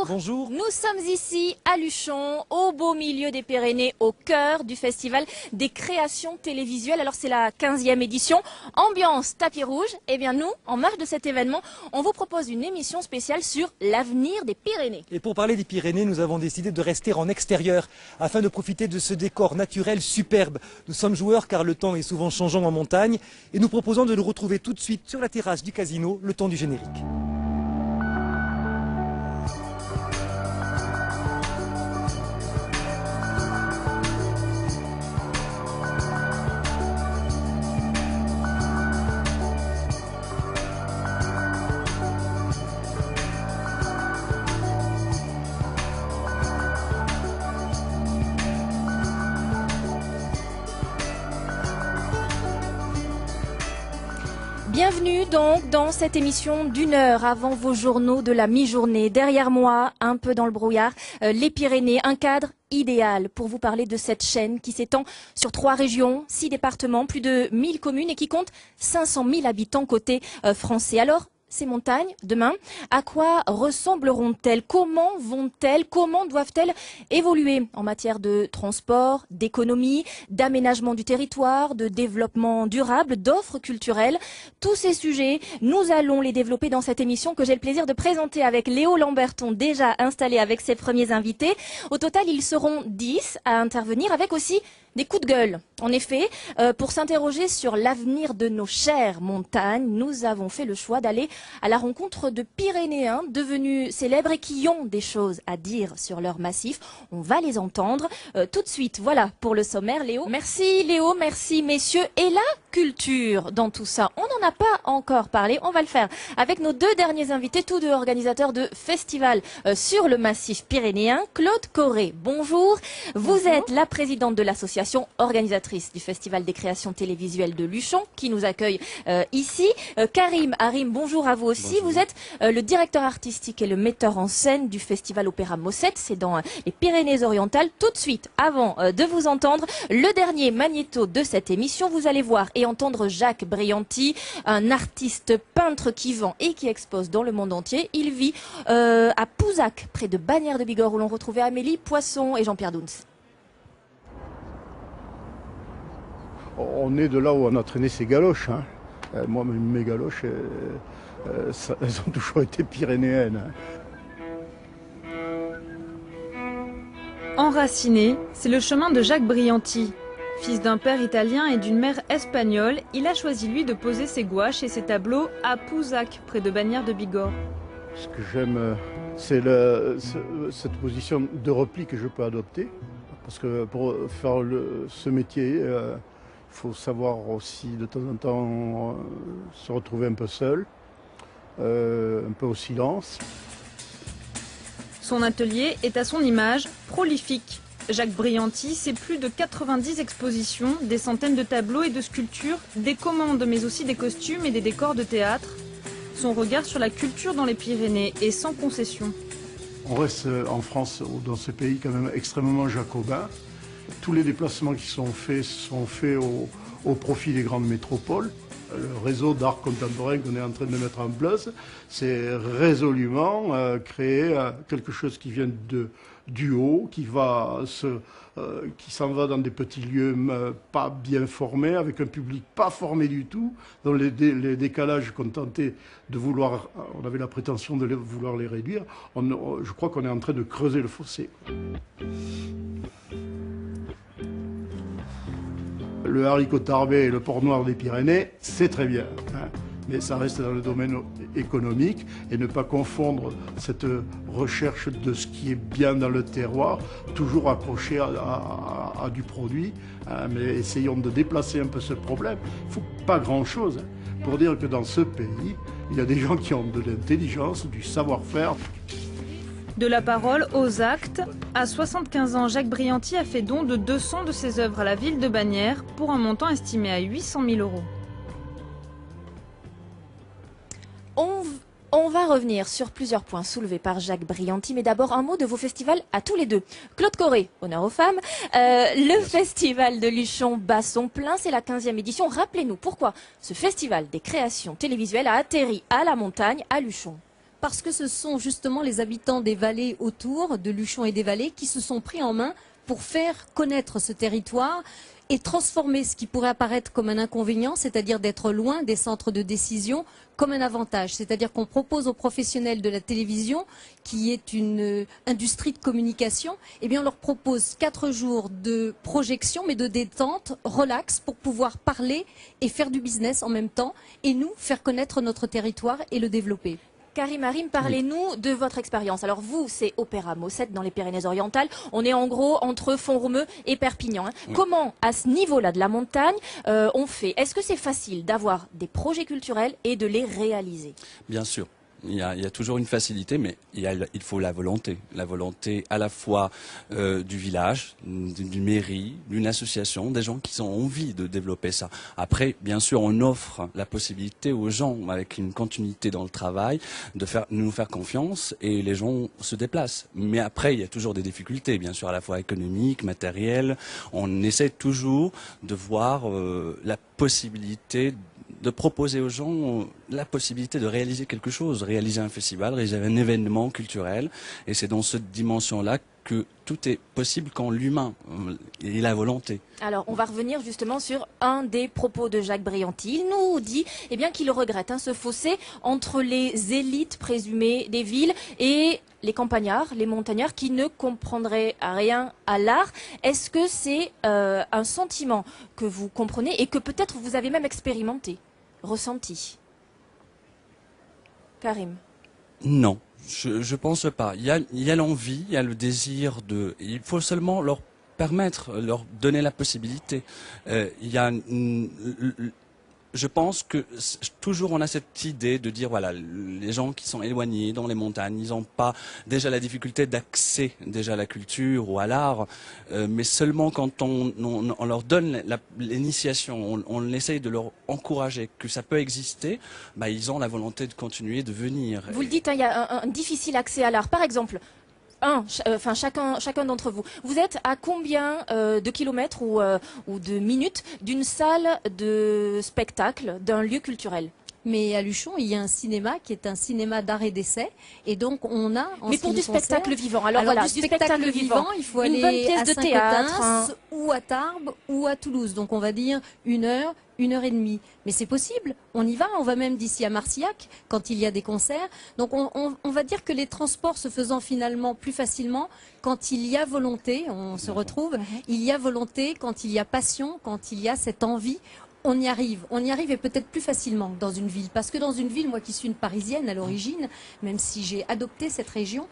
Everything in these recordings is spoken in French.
Bonjour. Nous sommes ici à Luchon, au beau milieu des Pyrénées, au cœur du festival des créations télévisuelles. Alors c'est la 15e édition. Ambiance tapis rouge. Eh bien nous, en marge de cet événement, on vous propose une émission spéciale sur l'avenir des Pyrénées. Et pour parler des Pyrénées, nous avons décidé de rester en extérieur afin de profiter de ce décor naturel superbe. Nous sommes joueurs car le temps est souvent changeant en montagne et nous proposons de nous retrouver tout de suite sur la terrasse du casino, le temps du générique. Bienvenue donc dans cette émission d'une heure avant vos journaux de la mi-journée. Derrière moi, un peu dans le brouillard, les Pyrénées, un cadre idéal pour vous parler de cette chaîne qui s'étend sur 3 régions, 6 départements, plus de 1000 communes et qui compte 500 000 habitants côté français. Alors, ces montagnes, demain, à quoi ressembleront-elles? Comment vont-elles? Comment doivent-elles évoluer en matière de transport, d'économie, d'aménagement du territoire, de développement durable, d'offres culturelles? Tous ces sujets, nous allons les développer dans cette émission que j'ai le plaisir de présenter avec Léo Lamberton, déjà installé avec ses premiers invités. Au total, ils seront 10 à intervenir avec aussi des coups de gueule. En effet, pour s'interroger sur l'avenir de nos chères montagnes, nous avons fait le choix d'aller à la rencontre de Pyrénéens devenus célèbres et qui ont des choses à dire sur leur massif. On va les entendre tout de suite. Voilà pour le sommaire, Léo. Merci Léo, merci messieurs. Et la culture dans tout ça, on n'en a pas encore parlé. On va le faire avec nos 2 derniers invités, tous 2 organisateurs de festivals sur le massif pyrénéen. Claude Corré, bonjour. Vous êtes la présidente de l'association organisatrice du Festival des créations télévisuelles de Luchon, qui nous accueille ici. Karim Harim, bonjour à vous aussi. Bonjour. Vous êtes le directeur artistique et le metteur en scène du Festival Opéra Mossette. C'est dans les Pyrénées-Orientales. Tout de suite, avant de vous entendre, le dernier magnéto de cette émission, vous allez voir et entendre Jacques Brianti, un artiste peintre qui vend et qui expose dans le monde entier. Il vit à Pouzac, près de Bagnères de Bigorre, où l'on retrouvait Amélie Poisson et Jean-Pierre Douns. On est de là où on a traîné ses galoches. Hein. Moi, mes galoches, elles ont toujours été pyrénéennes. Hein. Enraciné, c'est le chemin de Jacques Brianti. Fils d'un père italien et d'une mère espagnole, il a choisi lui de poser ses gouaches et ses tableaux à Pouzac, près de Bagnères de Bigorre. Ce que j'aime, c'est cette position de repli que je peux adopter. Parce que pour faire ce métier, il faut savoir aussi de temps en temps se retrouver un peu seul, un peu au silence. Son atelier est à son image prolifique. Jacques Brianti, c'est plus de 90 expositions, des centaines de tableaux et de sculptures, des commandes mais aussi des costumes et des décors de théâtre. Son regard sur la culture dans les Pyrénées est sans concession. On reste en France, dans ce pays quand même extrêmement jacobin. Tous les déplacements qui sont faits au profit des grandes métropoles. Le réseau d'art contemporain qu'on est en train de mettre en place, c'est résolument créer quelque chose qui vient du haut, qui s'en va dans des petits lieux pas bien formés, avec un public pas formé du tout, dont les décalages qu'on tentait de vouloir, on avait la prétention de vouloir les réduire. Je crois qu'on est en train de creuser le fossé. Le haricot tarbé et le porc noir des Pyrénées, c'est très bien, hein, mais ça reste dans le domaine économique et ne pas confondre cette recherche de ce qui est bien dans le terroir, toujours accroché à du produit, hein, mais essayons de déplacer un peu ce problème. Il ne faut pas grand-chose pour dire que dans ce pays, il y a des gens qui ont de l'intelligence, du savoir-faire. De la parole aux actes, à 75 ans, Jacques Brianti a fait don de 200 de ses œuvres à la ville de Bagnères pour un montant estimé à 800 000 €. On va revenir sur plusieurs points soulevés par Jacques Brianti, mais d'abord un mot de vos festivals à tous les 2. Claude Corré, honneur aux femmes. Le festival de Luchon bat son plein, c'est la 15e édition. Rappelez-nous pourquoi ce festival des créations télévisuelles a atterri à la montagne, à Luchon. parce que ce sont justement les habitants des vallées autour, de Luchon et des vallées, qui se sont pris en main pour faire connaître ce territoire et transformer ce qui pourrait apparaître comme un inconvénient, c'est-à-dire d'être loin des centres de décision, comme un avantage. C'est-à-dire qu'on propose aux professionnels de la télévision, qui est une industrie de communication, eh bien on leur propose 4 jours de projection, mais de détente, relax, pour pouvoir parler et faire du business en même temps, et nous, faire connaître notre territoire et le développer. Karim Harim, parlez-nous de votre expérience. Alors vous, c'est Opéra Mossette dans les Pyrénées-Orientales. On est en gros entre Font-Romeu et Perpignan. Comment, à ce niveau-là de la montagne, on fait? Est-ce que c'est facile d'avoir des projets culturels et de les réaliser? Bien sûr. Il y a toujours une facilité, mais il faut la volonté. La volonté à la fois du village, d'une mairie, d'une association, des gens qui ont envie de développer ça. Après, bien sûr, on offre la possibilité aux gens, avec une continuité dans le travail, de nous faire confiance et les gens se déplacent. Mais après, il y a toujours des difficultés, bien sûr, à la fois économiques, matérielles. On essaie toujours de voir la possibilité de proposer aux gens la possibilité de réaliser quelque chose, réaliser un festival, réaliser un événement culturel. Et c'est dans cette dimension-là que tout est possible quand l'humain et la volonté. Alors, on va revenir justement sur un des propos de Jacques Brianty. Il nous dit qu'il regrette ce fossé entre les élites présumées des villes et les campagnards, les montagnards qui ne comprendraient rien à l'art. Est-ce que c'est un sentiment que vous comprenez et que peut-être vous avez même expérimenté, ressenti? Karim? Non. Je pense pas. Il y a l'envie, il y a le désir de. Il faut seulement leur permettre, leur donner la possibilité. Je pense que toujours on a cette idée de dire voilà, les gens qui sont éloignés dans les montagnes, ils n'ont pas déjà la difficulté d'accès déjà à la culture ou à l'art, mais seulement quand on leur donne l'initiation, on essaye de leur encourager que ça peut exister, ils ont la volonté de continuer, de venir. Vous le dites, il y a un difficile accès à l'art. Par exemple, chacun d'entre vous. Vous êtes à combien de kilomètres ou de minutes d'une salle de spectacle, d'un lieu culturel? Mais à Luchon, il y a un cinéma qui est un cinéma d'art et d'essai. Et donc, on a... Mais pour du spectacle vivant. Alors voilà, du spectacle vivant, il faut aller à Saint-Quentin ou à Tarbes ou à Toulouse. Donc, on va dire 1 heure, 1h30. Mais c'est possible. On y va. On va même d'ici à Marcillac quand il y a des concerts. Donc, on va dire que les transports se faisant finalement plus facilement quand il y a volonté, on se retrouve. Il y a volonté quand il y a passion, quand il y a cette envie. On y arrive et peut-être plus facilement que dans une ville. Parce que dans une ville, moi qui suis une Parisienne à l'origine, même si j'ai adopté cette région,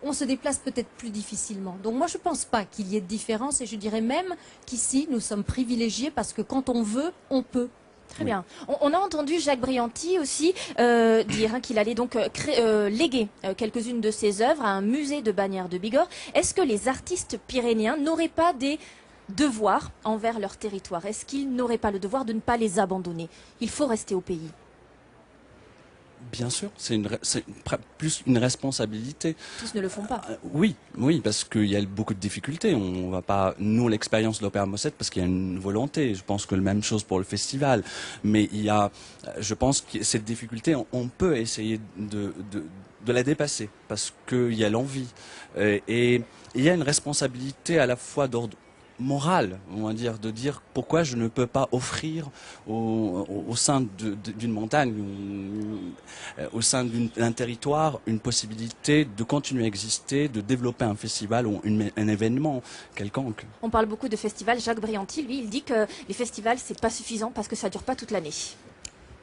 on se déplace peut-être plus difficilement. Donc moi je ne pense pas qu'il y ait de différence et je dirais même qu'ici nous sommes privilégiés parce que quand on veut, on peut. Très bien. On a entendu Jacques Brianty aussi dire qu'il allait donc léguer quelques-unes de ses œuvres à un musée de Bagnères de Bigorre. Est-ce que les artistes pyrénéens n'auraient pas des devoir envers leur territoire? Est-ce qu'ils n'auraient pas le devoir de ne pas les abandonner? Il faut rester au pays. Bien sûr, c'est plus une responsabilité. Tous ne le font pas. Oui, parce qu'il y a beaucoup de difficultés. On va pas, nous, l'expérience de l'Opéra Mossette, parce qu'il y a une volonté. Je pense que la même chose pour le festival. Mais je pense que cette difficulté, on peut essayer de la dépasser, parce qu'il y a l'envie. Et il y a une responsabilité à la fois d'ordre morale, on va dire, de dire pourquoi je ne peux pas offrir au sein d'une montagne, au sein d'un territoire, une possibilité de continuer à exister, de développer un festival ou un événement quelconque. On parle beaucoup de festivals. Jacques Brianty, lui, il dit que les festivals, c'est pas suffisant parce que ça dure pas toute l'année.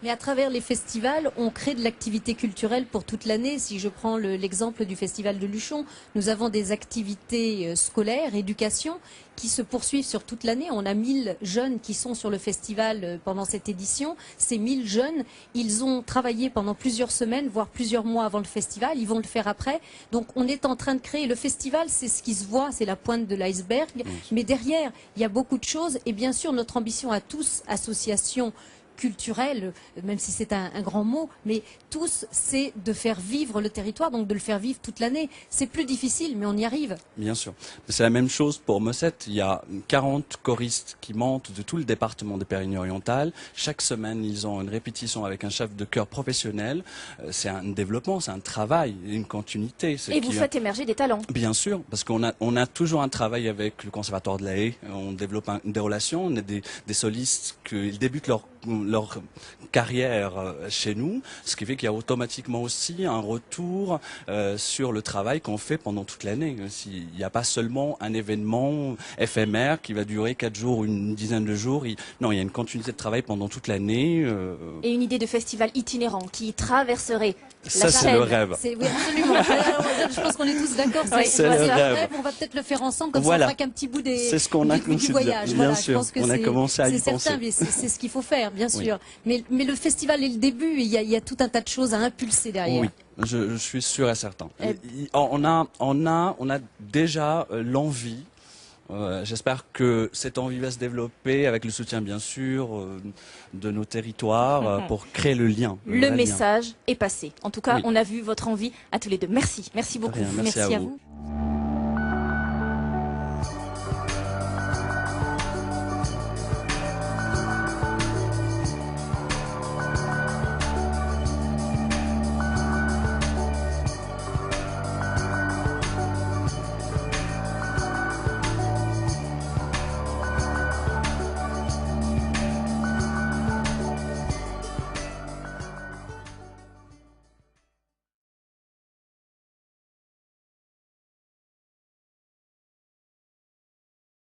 Mais à travers les festivals, on crée de l'activité culturelle pour toute l'année. Si je prends l'exemple du festival de Luchon, nous avons des activités scolaires, éducation, qui se poursuivent sur toute l'année. On a 1000 jeunes qui sont sur le festival pendant cette édition. Ces 1000 jeunes, ils ont travaillé pendant plusieurs semaines, voire plusieurs mois avant le festival. Ils vont le faire après. Donc on est en train de créer. Le festival, c'est ce qui se voit, c'est la pointe de l'iceberg. Mais derrière, il y a beaucoup de choses. Et bien sûr, notre ambition à tous, associations, culturel, même si c'est un grand mot, mais tous, c'est de faire vivre le territoire, donc de le faire vivre toute l'année. C'est plus difficile, mais on y arrive. Bien sûr. C'est la même chose pour Mosset. Il y a 40 choristes qui montent de tout le département des Pyrénées-Orientales. Chaque semaine, ils ont une répétition avec un chef de chœur professionnel. C'est un développement, c'est un travail, une continuité. Et vous faites émerger des talents. Bien sûr, parce qu'on a toujours un travail avec le Conservatoire de La Haye. On développe des relations. On a des solistes qui débutent leur carrière chez nous, ce qui fait qu'il y a automatiquement aussi un retour sur le travail qu'on fait pendant toute l'année. Il n'y a pas seulement un événement éphémère qui va durer 4 jours ou une dizaine de jours. Non, il y a une continuité de travail pendant toute l'année. Et une idée de festival itinérant qui traverserait ça, c'est le rêve. Oui, absolument. Je pense qu'on est tous d'accord. C'est le rêve. On va peut-être le faire ensemble, comme voilà. ça on fera qu'un petit bout c'est ce qu'on a du voyage. Bien voilà, sûr, je pense que on a commencé à y penser. penser. C'est ce qu'il faut faire, bien Oui. sûr. Mais le festival est le début, il y a tout un tas de choses à impulser derrière. Oui, je suis sûr et certain. On a déjà l'envie. J'espère que cette envie va se développer avec le soutien, bien sûr, de nos territoires pour créer le lien. Le message est passé. En tout cas, Oui. on a vu votre envie à tous les deux. Merci. Merci beaucoup. Merci à vous.